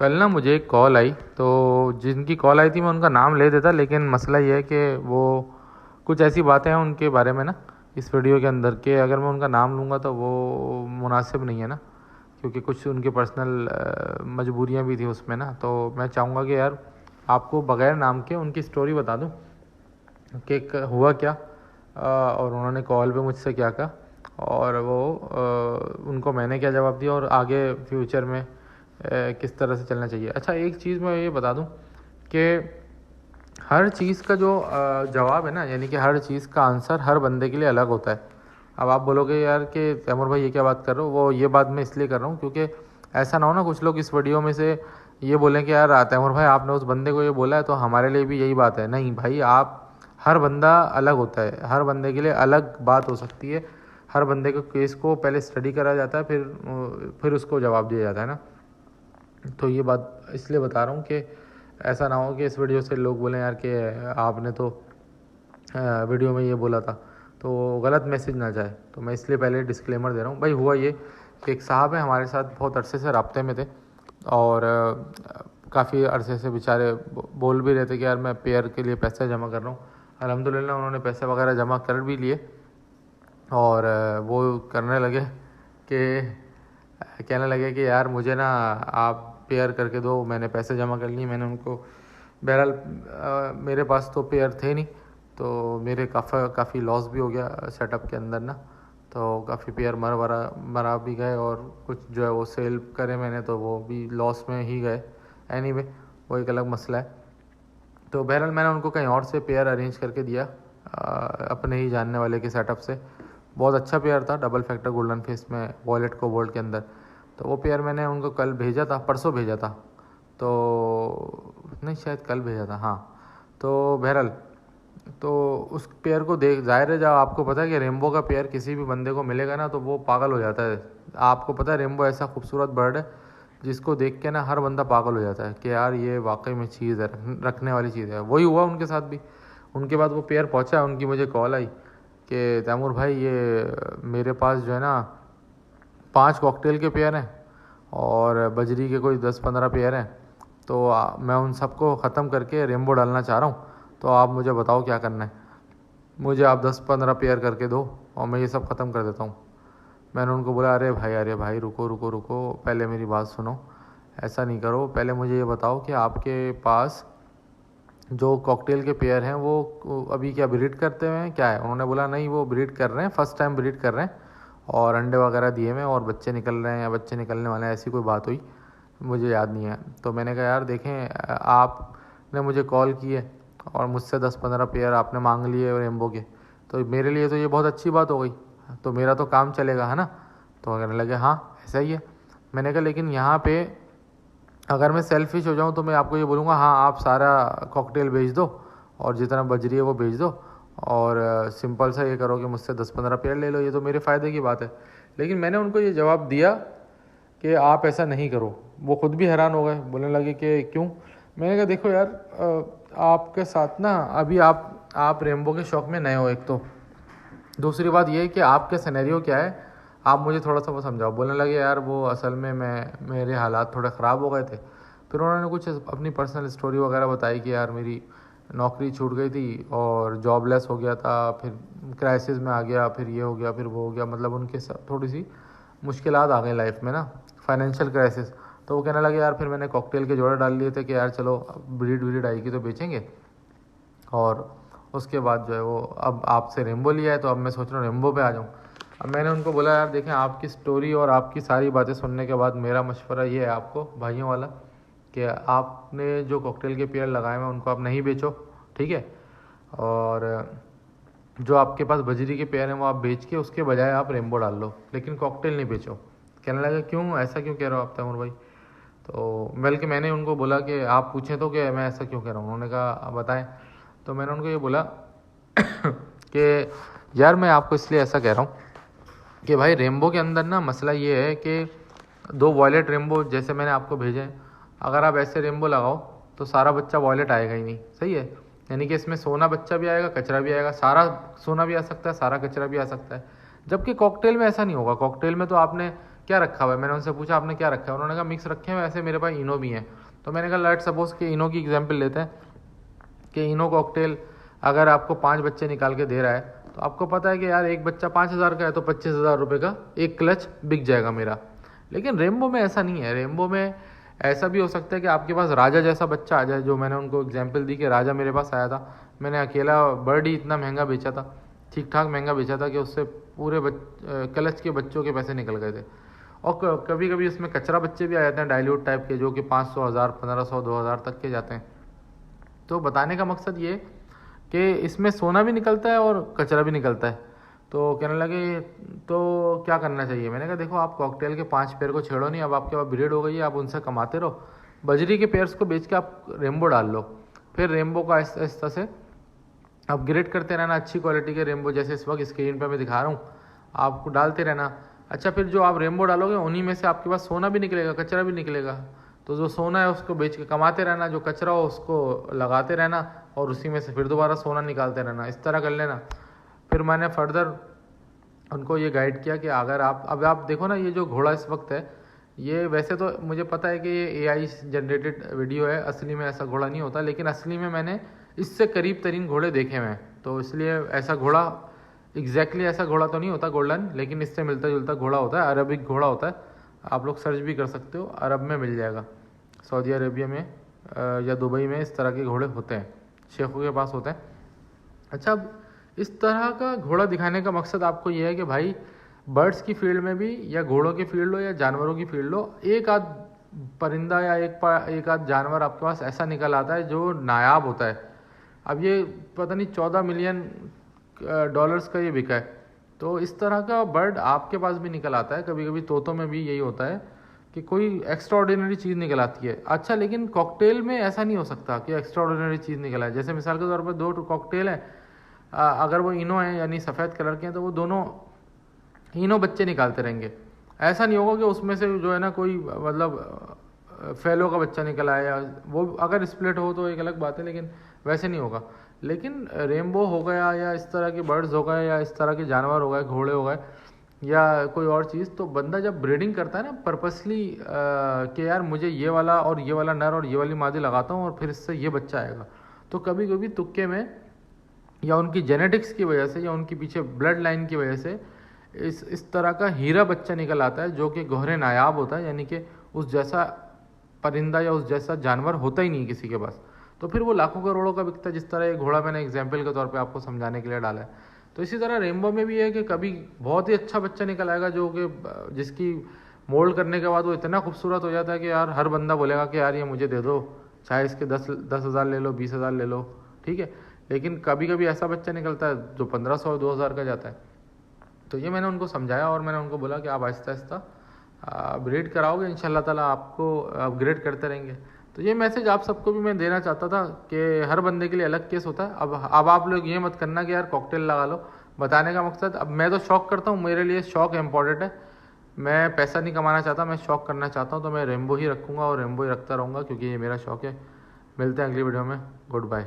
कल ना मुझे एक कॉल आई, तो जिनकी कॉल आई थी मैं उनका नाम ले देता, लेकिन मसला ये है कि वो कुछ ऐसी बातें हैं उनके बारे में ना इस वीडियो के अंदर के अगर मैं उनका नाम लूँगा तो वो मुनासिब नहीं है ना, क्योंकि कुछ उनकी पर्सनल मजबूरियाँ भी थी उसमें ना। तो मैं चाहूँगा कि यार आपको बग़ैर नाम के उनकी स्टोरी बता दूँ कि हुआ क्या, और उन्होंने कॉल पे मुझसे क्या कहा, और वो उनको मैंने क्या जवाब दिया, और आगे फ्यूचर में किस तरह से चलना चाहिए। अच्छा, एक चीज़ मैं ये बता दूं कि हर चीज़ का जो जवाब है ना, यानी कि हर चीज़ का आंसर हर बंदे के लिए अलग होता है। अब आप बोलोगे यार कि तैमूर भाई ये क्या बात कर रहे हो, वो ये बात मैं इसलिए कर रहा हूँ क्योंकि ऐसा ना हो ना कुछ लोग इस वीडियो में से ये बोलें कि यार तैमूर भाई आपने उस बंदे को ये बोला है तो हमारे लिए भी यही बात है। नहीं भाई, आप हर बंदा अलग होता है, हर बंदे के लिए अलग बात हो सकती है। हर बंदे के केस को पहले स्टडी करा जाता है, फिर उसको जवाब दिया जाता है ना। तो ये बात इसलिए बता रहा हूँ कि ऐसा ना हो कि इस वीडियो से लोग बोलें यार कि आपने तो वीडियो में ये बोला था, तो गलत मैसेज ना जाए। तो मैं इसलिए पहले डिस्क्लेमर दे रहा हूँ। भाई हुआ ये कि एक साहब हैं हमारे साथ, बहुत अरसे से राब्ते में थे, और काफ़ी अरसे से बेचारे बोल भी रहे थे कि यार मैं पेयर के लिए पैसे जमा कर रहा हूँ। अल्हम्दुलिल्लाह उन्होंने पैसे वगैरह जमा कर भी लिए, और वो करने लगे कि कहने लगे कि यार मुझे ना आप पेयर करके दो। मैंने पैसे जमा कर लिए, मैंने उनको बहरहाल मेरे पास तो पेयर थे नहीं, तो मेरे काफ़ी लॉस भी हो गया सेटअप के अंदर ना। तो काफ़ी पेयर मरा भी गए, और कुछ जो है वो सेल करे मैंने तो वो भी लॉस में ही गए। एनीवे वो एक अलग मसला है। तो बहरहाल मैंने उनको कहीं और से पेयर अरेंज करके दिया, अपने ही जानने वाले के सेटअप से। बहुत अच्छा पेयर था, डबल फैक्टर गोल्डन फेस में वॉलेट को वोल्ट के अंदर। तो वो पेयर मैंने उनको कल भेजा था, परसों भेजा था, तो नहीं शायद कल भेजा था, हाँ। तो बहरहाल तो उस पेयर को देख, ज़ाहिर है जब आपको पता है कि रेम्बो का पेयर किसी भी बंदे को मिलेगा ना तो वो पागल हो जाता है। आपको पता है रेम्बो ऐसा खूबसूरत बर्ड है जिसको देख के ना हर बंदा पागल हो जाता है कि यार ये वाकई में चीज़ है, रखने वाली चीज़ है। वही हुआ उनके साथ भी। उनके बाद वो पेयर पहुंचा, उनकी मुझे कॉल आई कि तैमूर भाई ये मेरे पास जो है ना 5 कॉकटेल के पेयर हैं और बजरी के कोई 10-15 पेयर हैं, तो मैं उन सबको ख़त्म करके रेम्बो डालना चाह रहा हूँ। तो आप मुझे बताओ क्या करना है। मुझे आप 10-15 पेयर करके दो और मैं ये सब ख़त्म कर देता हूँ। मैंने उनको बोला अरे भाई रुको रुको रुको, पहले मेरी बात सुनो। ऐसा नहीं करो, पहले मुझे ये बताओ कि आपके पास जो कॉकटेल के पेयर हैं वो अभी क्या ब्रीड करते हुए हैं क्या है। उन्होंने बोला नहीं, वो ब्रीड कर रहे हैं, फर्स्ट टाइम ब्रीड कर रहे हैं, और अंडे वगैरह दिए हुए और बच्चे निकल रहे हैं या बच्चे निकलने वाले हैं, ऐसी कोई बात हुई, मुझे याद नहीं है। तो मैंने कहा यार देखें, आपने मुझे कॉल की है और मुझसे 10-15 पेयर आपने मांग लिए रेम्बो के, तो मेरे लिए तो ये बहुत अच्छी बात हो गई, तो मेरा तो काम चलेगा है ना। तो कहने लगे हाँ ऐसा ही है। मैंने कहा लेकिन यहाँ पे अगर मैं सेल्फिश हो जाऊँ तो मैं आपको ये बोलूँगा हाँ आप सारा कॉकटेल भेज दो और जितना बज रही है वो भेज दो, और सिंपल सा ये करो कि मुझसे 10-15 पेयर ले लो, ये तो मेरे फ़ायदे की बात है। लेकिन मैंने उनको ये जवाब दिया कि आप ऐसा नहीं करो। वो ख़ुद भी हैरान हो गए, बोलने लगे कि क्यों। मैंने कहा देखो यार, आपके साथ ना अभी आप रेम्बो के शौक़ में नए हो, एक तो दूसरी बात ये है कि आपके सिनेरियो क्या है, आप मुझे थोड़ा सा वो समझाओ। बोलने लगे यार वो असल में मेरे हालात थोड़े ख़राब हो गए थे। फिर उन्होंने कुछ अपनी पर्सनल स्टोरी वगैरह बताई कि यार मेरी नौकरी छूट गई थी और जॉबलेस हो गया था, फिर क्राइसिस में आ गया, फिर ये हो गया, फिर वो हो गया, मतलब उनके साथ थोड़ी सी मुश्किलात आ गई लाइफ में ना, फाइनेंशियल क्राइसिस। तो वो कहने लगे यार फिर मैंने कॉकटेल के जोड़े डाल लिए थे कि यार चलो ब्रीड आएगी तो बेचेंगे, और उसके बाद जो है वो अब आपसे रेम्बो लिया है तो अब मैं सोच रहा हूँ रेम्बो पे आ जाऊँ। अब मैंने उनको बोला यार देखें, आपकी स्टोरी और आपकी सारी बातें सुनने के बाद मेरा मशवरा ये है आपको भाइयों वाला कि आपने जो कॉकटेल के पेयर लगाए हैं उनको आप नहीं बेचो, ठीक है। और जो आपके पास बजरी के पेयर हैं वो आप बेच के उसके बजाय आप रेम्बो डाल लो, लेकिन कॉकटेल नहीं बेचो। कहने लगा क्यों, ऐसा क्यों कह रहे हो आप तैमूर भाई। तो बल्कि मैंने उनको बोला कि आप पूछें तो कि मैं ऐसा क्यों कह रहा हूँ। उन्होंने कहा बताएं। तो मैंने उनको ये बोला कि यार मैं आपको इसलिए ऐसा कह रहा हूँ कि भाई रेम्बो के अंदर ना मसला ये है कि 2 वॉयलेट रेम्बो जैसे मैंने आपको भेजे हैं, अगर आप ऐसे रेम्बो लगाओ तो सारा बच्चा वॉयलेट आएगा ही नहीं, सही है। यानी कि इसमें सोना बच्चा भी आएगा, कचरा भी आएगा, सारा सोना भी आ सकता है, सारा कचरा भी आ सकता है। जबकि कॉकटेल में ऐसा नहीं होगा। कॉकटेल में तो आपने क्या रखा हुआ है। मैंने उनसे पूछा आपने क्या रखा है, उन्होंने कहा मिक्स रखे हैं, वैसे मेरे पास इनो भी है। तो मैंने कहा लेट सपोज कि इनो की एग्जाम्पल लेते हैं कि इनो कॉकटेल अगर आपको 5 बच्चे निकाल के दे रहा है, तो आपको पता है कि यार एक बच्चा 5,000 का है, तो 25,000 रुपये का एक क्लच बिक जाएगा मेरा। लेकिन रेम्बो में ऐसा नहीं है। रेम्बो में ऐसा भी हो सकता है कि आपके पास राजा जैसा बच्चा आ जाए, जो मैंने उनको एग्जाम्पल दी कि राजा मेरे पास आया था, मैंने अकेला बर्ड ही इतना महंगा बेचा था, ठीक ठाक महंगा बेचा था कि उससे पूरे क्लच के बच्चों के पैसे निकल गए थे। और कभी कभी उसमें कचरा बच्चे भी आ जाते हैं डाइल्यूट टाइप के, जो कि 500, 1000, 1500, 2000 तक के जाते हैं। तो बताने का मकसद ये कि इसमें सोना भी निकलता है और कचरा भी निकलता है। तो कहने लगे तो क्या करना चाहिए। मैंने कहा देखो, आप कॉकटेल के 5 पेयर को छेड़ो नहीं, अब आपके पास ब्रीड हो गई है, आप उनसे कमाते रहो। बजरी के पेयर्स को बेच के आप रेम्बो डाल लो, फिर रेम्बो का आहिस्ता आहिस्ता से अपग्रेड करते रहना, अच्छी क्वालिटी के रेम्बो जैसे इस वक्त स्क्रीन पर मैं दिखा रहा हूँ, आपको डालते रहना। अच्छा, फिर जो आप रेम्बो डालोगे उन्हीं में से आपके पास सोना भी निकलेगा, कचरा भी निकलेगा। तो जो सोना है उसको बेच के कमाते रहना, जो कचरा हो उसको लगाते रहना, और उसी में से फिर दोबारा सोना निकालते रहना, इस तरह कर लेना। फिर मैंने फर्दर उनको ये गाइड किया कि अगर अब आप देखो ना, ये जो घोड़ा इस वक्त है, ये वैसे तो मुझे पता है कि ये AI जनरेटेड वीडियो है, असली में ऐसा घोड़ा नहीं होता, लेकिन असली में मैंने इससे करीब तरीन घोड़े देखे हुए हैं, तो इसलिए ऐसा घोड़ा एग्जैक्टली ऐसा घोड़ा तो नहीं होता गोल्डन, लेकिन इससे मिलता जुलता घोड़ा होता है, अरबिक घोड़ा होता है। आप लोग सर्च भी कर सकते हो, अरब में मिल जाएगा, सऊदी अरेबिया में या दुबई में इस तरह के घोड़े होते हैं, शेखों के पास होते हैं। अच्छा, अब इस तरह का घोड़ा दिखाने का मकसद आपको ये है कि भाई बर्ड्स की फील्ड में भी, या घोड़ों की फील्ड हो या जानवरों की फील्ड हो, एक आध परिंदा या एक आध जानवर आपके पास ऐसा निकल आता है जो नायाब होता है। अब ये पता नहीं 14 मिलियन डॉलर्स का ये बिका है। तो इस तरह का बर्ड आपके पास भी निकल आता है। कभी कभी तोतों में भी यही होता है कि कोई एक्स्ट्रा ऑर्डिनरी चीज़ निकल आती है। अच्छा, लेकिन कॉकटेल में ऐसा नहीं हो सकता कि एक्स्ट्रा ऑर्डिनरी चीज़ निकल आए। जैसे मिसाल के तौर पर 2 कॉकटेल हैं, अगर वो इनो है यानी सफ़ेद कलर के हैं, तो वो दोनों इनो बच्चे निकालते रहेंगे। ऐसा नहीं होगा कि उसमें से जो है ना कोई मतलब फेलो का बच्चा निकल आया, या वो अगर स्प्लिट हो तो एक अलग बात है, लेकिन वैसे नहीं होगा। लेकिन रेम्बो हो गया, या इस तरह के बर्ड्स हो गए, या इस तरह के जानवर हो गए, घोड़े हो गए, या कोई और चीज़, तो बंदा जब ब्रीडिंग करता है ना पर्पसली कि यार मुझे ये वाला और ये वाला नर और ये वाली मादी लगाता हूँ और फिर इससे ये बच्चा आएगा, तो कभी कभी तुक्के में या उनकी जेनेटिक्स की वजह से या उनके पीछे ब्लड लाइन की वजह से इस तरह का हीरा बच्चा निकल आता है, जो कि गहरे नायाब होता है, यानी कि उस जैसा परिंदा या उस जैसा जानवर होता ही नहीं किसी के पास। तो फिर वो लाखों करोड़ों का बिकता है, जिस तरह ये घोड़ा मैंने एग्जाम्पल के तौर पे आपको समझाने के लिए डाला है। तो इसी तरह रेम्बो में भी है कि कभी बहुत ही अच्छा बच्चा निकल आएगा, जो कि जिसकी मोल्ड करने के बाद वो इतना खूबसूरत हो जाता है कि यार हर बंदा बोलेगा कि यार ये मुझे दे दो, चाहे इसके 10,000 ले लो, 20,000 ले लो, ठीक है। लेकिन कभी कभी ऐसा बच्चा निकलता है जो 1500 2000 का जाता है। तो ये मैंने उनको समझाया, और मैंने उनको बोला कि आप आहिस्ता आहिस्ता ब्रीड कराओगे, इंशाल्लाह ताला आपको अपग्रेड करते रहेंगे। तो ये मैसेज आप सबको भी मैं देना चाहता था कि हर बंदे के लिए अलग केस होता है। अब आप लोग ये मत करना कि यार कॉकटेल लगा लो। बताने का मकसद, अब मैं तो शौक करता हूँ, मेरे लिए शौक इम्पॉर्टेंट है, मैं पैसा नहीं कमाना चाहता, मैं शौक करना चाहता हूँ। तो मैं रेम्बो ही रखूँगा और रेम्बो ही रखता रहूँगा, क्योंकि ये मेरा शौक है। मिलते हैं अगली वीडियो में, गुड बाय।